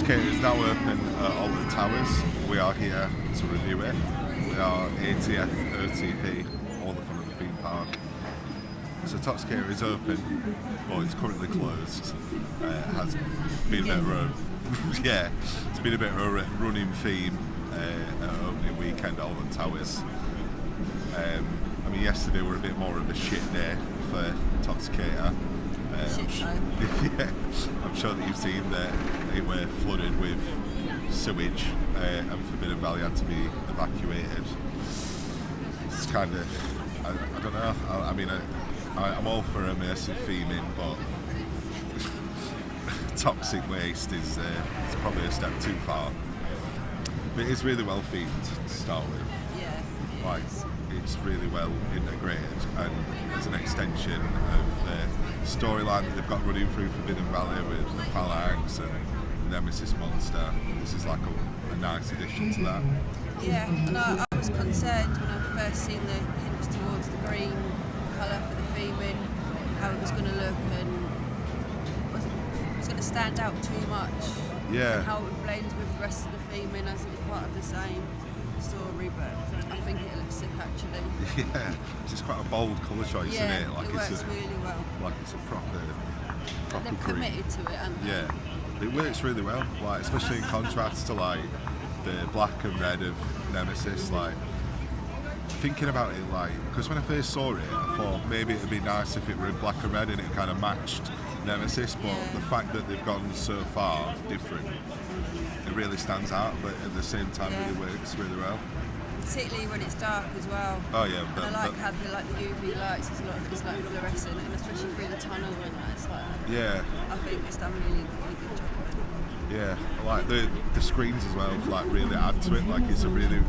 Toxicator is now open at Alton Towers. We are here to review it. We are ATF, OTP, all the fun of the theme park. So Toxicator is open, but it's currently closed. It has been a bit of a yeah, it's been a bit of a running theme at opening weekend at Alton Towers. I mean, yesterday were a bit more of a shit day for Toxicator. I'm sure that you've seen that it were flooded with sewage and Forbidden Valley had to be evacuated. It's kind of, I don't know, I mean, I'm all for immersive theming, but toxic waste is probably a step too far. But it's really well themed to start with. Yeah. Like, it's really well integrated, and as an extension of the storyline that they've got running through Forbidden Valley with the Phalanx and Nemesis Monster, this is like a nice addition to that. Yeah, and I was concerned when I first seen the hints towards the green colour for the theming, how it was going to look and was it going to stand out too much. Yeah. And how it would blend with the rest of the theming as it was part of the same story, but I think it looks sick actually. Yeah, it's just quite a bold colour choice, isn't it? Like it works really well. Like it's a proper They've green. committed to it, haven't they? Yeah, it works really well. Like especially in contrast to like the black and red of Nemesis. Like thinking about it, like because when I first saw it, I thought maybe it'd be nice if it were in black and red and it kind of matched Nemesis. But the fact that they've gone so far different, it really stands out. But at the same time, really works really well. Particularly when it's dark as well. Oh yeah, and I like how the UV lights is a lot of it's like fluorescent, and especially through the tunnel and that, it's like. Yeah. I think it's done really good job on it. Yeah, I like the screens as well. Like really add to it. Like it's a really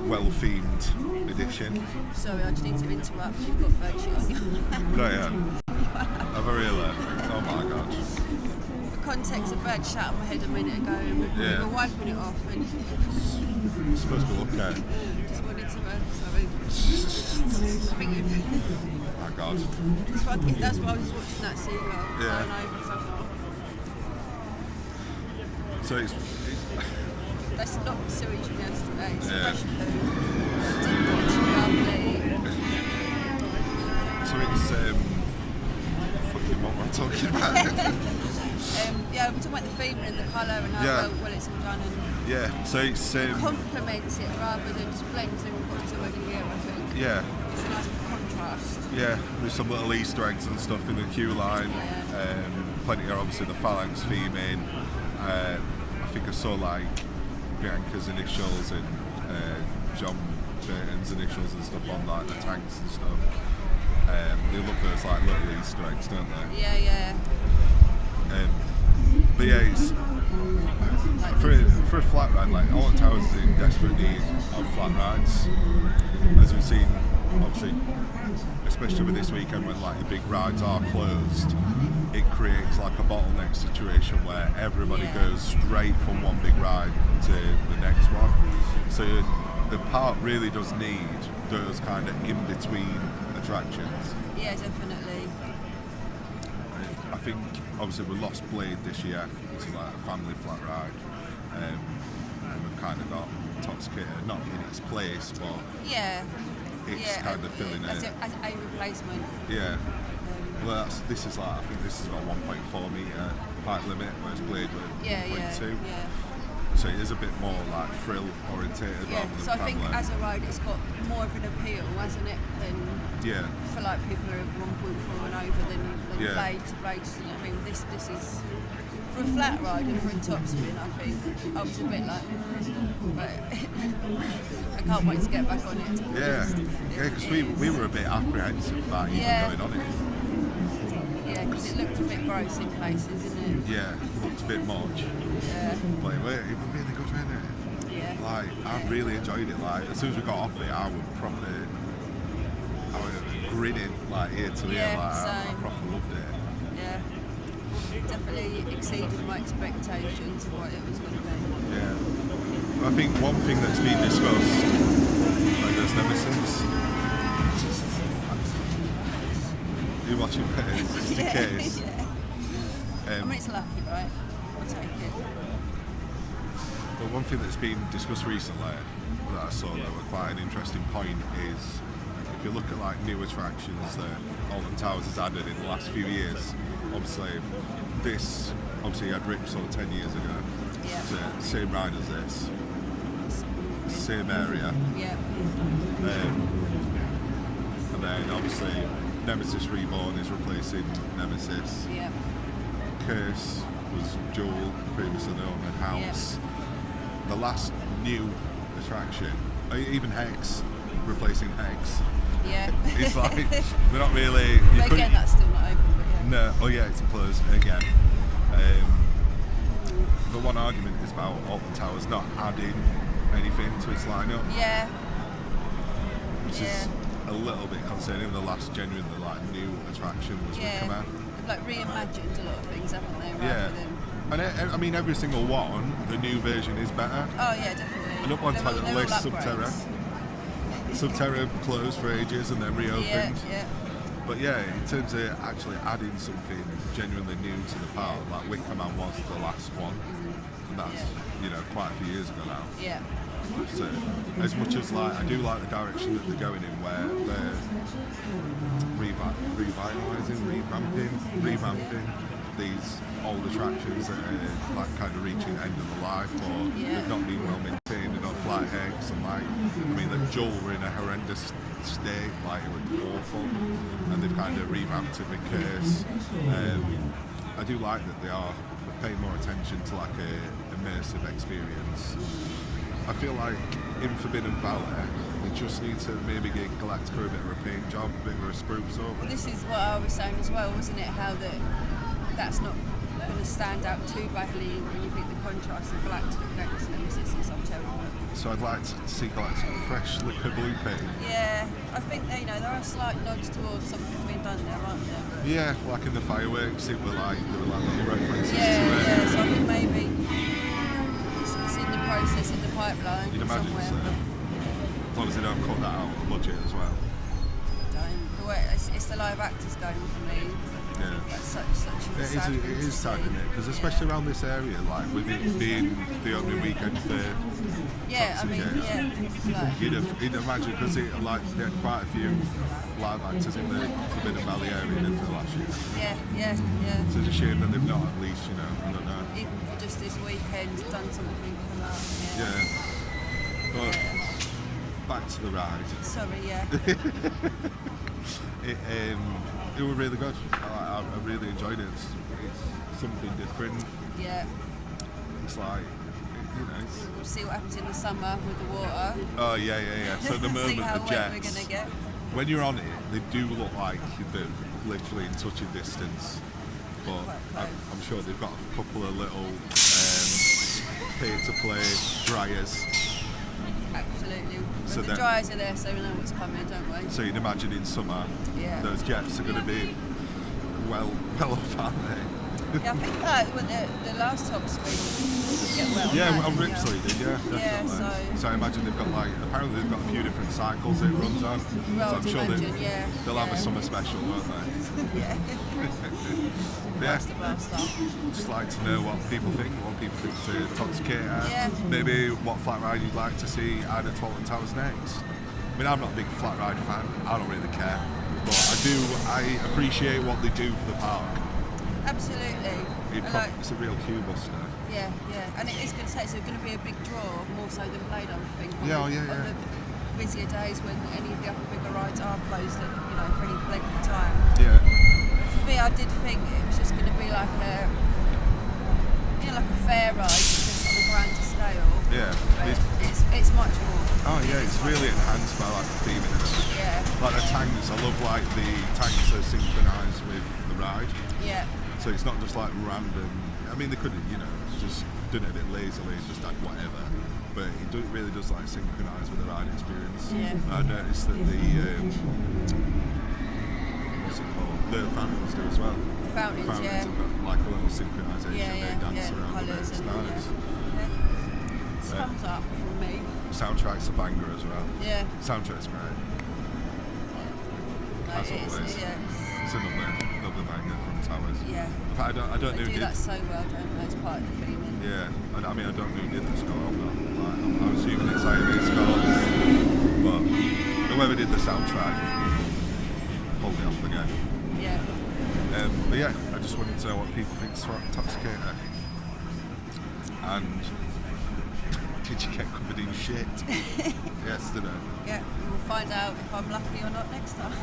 well themed edition. Sorry, I just need to interrupt. You've got bird shit on you. No, yeah. Have a really? Oh my god. For context, a bird shot on my head a minute ago, and we were wiping it off, and it's supposed to look okay. Just wanted to sorry. I think you. Oh my god. That's why I was just watching that seagull flying over. So it's that's not the sewage from yesterday. It's fresh poo. Deep water, lovely. So it's fucking what we're talking about. Yeah, we're talking about the theme and the colour and how well it's all done, and so it's complements it rather than just blends in with what's already here. I think. Yeah. It's a nice contrast. Yeah, there's some little Easter eggs and stuff in the queue line. Plenty of obviously the Phalanx theming. I think I saw like Bianca's initials and John Burton's initials and stuff on like the tanks and stuff. They love those like little Easter eggs, don't they? Yeah. But yeah, it's for a flat ride. Like Alton Towers is in desperate need of flat rides, as we've seen, obviously, especially with this weekend when like the big rides are closed. It creates like a bottleneck situation where everybody goes straight from one big ride to the next one. So the park really does need those kind of in-between attractions. Yeah, definitely. I think obviously we lost Blade this year, which is like a family flat ride, and we've kind of got Toxicator not in its place, but it's kind of filling as a replacement. Yeah. Well, this is like I think this has got 1.4 metre height limit, whereas Blade were 1.2. Yeah. So it is a bit more like thrill orientated rather than so I think as a ride it's got more of an appeal, hasn't it, than for like people who are 1.4 and over than Blades. I mean this is for a flat ride and for a top spin. I think I was a bit like, but I can't wait to get back on it. Yeah, because we were a bit apprehensive about even going on it. Yeah, because it looked a bit gross in places, isn't it? Yeah, it looked a bit much. Yeah. But it was really good, wasn't it? Yeah. Like, I really enjoyed it. Like, as soon as we got off it, I was grinning, like, ear to ear. Like, I properly loved it. Yeah. Definitely exceeded my expectations of what it was going to be. Yeah. I think one thing that's been discussed by those Nemesis. You're watching It's the case. I mean, it's lucky, right? I'll take it. one thing that's been discussed recently that I saw that were quite an interesting point is if you look at like new attractions that Alton Towers has added in the last few years, obviously you had Ripsaw 10 years ago. Yeah. So same ride as this, same area. Yeah. And then obviously Nemesis Reborn is replacing Nemesis. Yeah. Curse was Jewel, previously known as House. Yeah. The last new attraction, even Hex, replacing Hex. Yeah. It's like, they're not really... But again, that's still not open, but yeah. No, oh yeah, it's closed again. The one argument is about Alton Towers not adding anything to its lineup. Yeah. Which is a little bit concerning. The last genuinely like new attraction was Wicker Man. They've like reimagined a lot of things, haven't they? And I mean, every single one, the new version is better. Oh yeah, definitely. And up on top of the list, Subterra. Subterra closed for ages and then reopened. Yeah. But yeah, in terms of actually adding something genuinely new to the park, like Wicker Man was the last one, and that's quite a few years ago now. Yeah. So as much as like I do like the direction that they're going in, where they're revamping these old attractions that are like kind of reaching end of the life, or they've not been well maintained enough, like Hex and like like Joel were in a horrendous state, like it was awful, and they've kind of revamped it with Curse. I do like that they're paying more attention to like a immersive experience. I feel like in Forbidden Valley, they just need to maybe give Galactica a bit of a paint job, a bit of a spruce up. Well, this is what I was saying as well, wasn't it? How that's not going to stand out too badly when you think the contrast of Galactica against Nemesis and Subterra. So I'd like to see Galactica fresh liquor blue paint. Yeah, I think there are slight nods towards something being done there, aren't there? But yeah, like in the fireworks, there were like little references to it. Yeah, so I think maybe it's in the process, in the pipeline. You'd imagine somewhere. So. As long as they don't cut that out of the budget as well. The way it's the live actors going for me. Yeah. That's such it is sad, isn't it? Because especially around this area, like with it being the only weekend for Toxicator, you'd imagine, because they had quite a few live actors in the Forbidden Valley area for last year. Yeah. So it's a shame that they've not at least, I don't know. Even for just this weekend, done something for that. Yeah. But back to the ride. Sorry, yeah. It was really good. I really enjoyed it. It's something different. Yeah. It's like, We'll see what happens in the summer with the water. Oh yeah. So the moment see how the wet jets, we're gonna get. when you're on it, they do look like they're literally in touching distance. But I'm sure they've got a couple of little pay-to-play dryers. Absolutely. So the dryers are there, so we know what's coming, don't we? So you'd imagine in summer, those jets are going to be well up, aren't they? Yeah, I think when the last top spin did get well. Yeah, on Ripsley did, definitely. Yeah, so I imagine they've got apparently they've got a few different cycles it runs on. Well, so I'm sure they'll have a yeah. summer special, won't they? Yeah. Just like to know what people think to Toxicator. Yeah. Maybe what flat ride you'd like to see added to Alton Towers next. I mean, I'm not a big flat ride fan. I don't really care, but I appreciate what they do for the park. Absolutely. It's a real queue buster. Yeah, and it is going to say it's going to be a big draw, more so than Play-Doh, I think. On the busier days when any of the other bigger rides are closed, for any length of time. Yeah. For me, I did think it was just going to be like a fair ride, just on a grander scale. Yeah. It's much more. Oh yeah, it's really enhanced by like the theming and everything. Yeah. Like the tanks, I love like the tanks are synchronised with the ride. Yeah. So it's not just like random. I mean, they could have, just done it a bit lazily and just had whatever. But it really does like synchronise with the ride experience. Yeah. I noticed that the what's it called? The fountains do as well. The fountains have got like a little synchronisation. They dance around with it. It's nice. Thumbs up from me. Soundtrack's a banger as well. Yeah. Soundtrack's great. As always. It's another banger from Towers. Yeah. In fact, I don't know. They do that so well, don't they? As part of the theme. Yeah, I mean, I don't know who did the score of that. Like, I'm assuming it's IMA score, but whoever did the soundtrack pulled it off again. Yeah. But yeah, I just wanted to know what people think of Toxicator. And did you get covered in shit yesterday? Yeah, we'll find out if I'm lucky or not next time.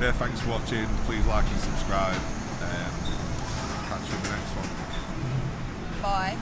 Yeah, thanks for watching. Please like and subscribe. Catch you in the next one. Bye.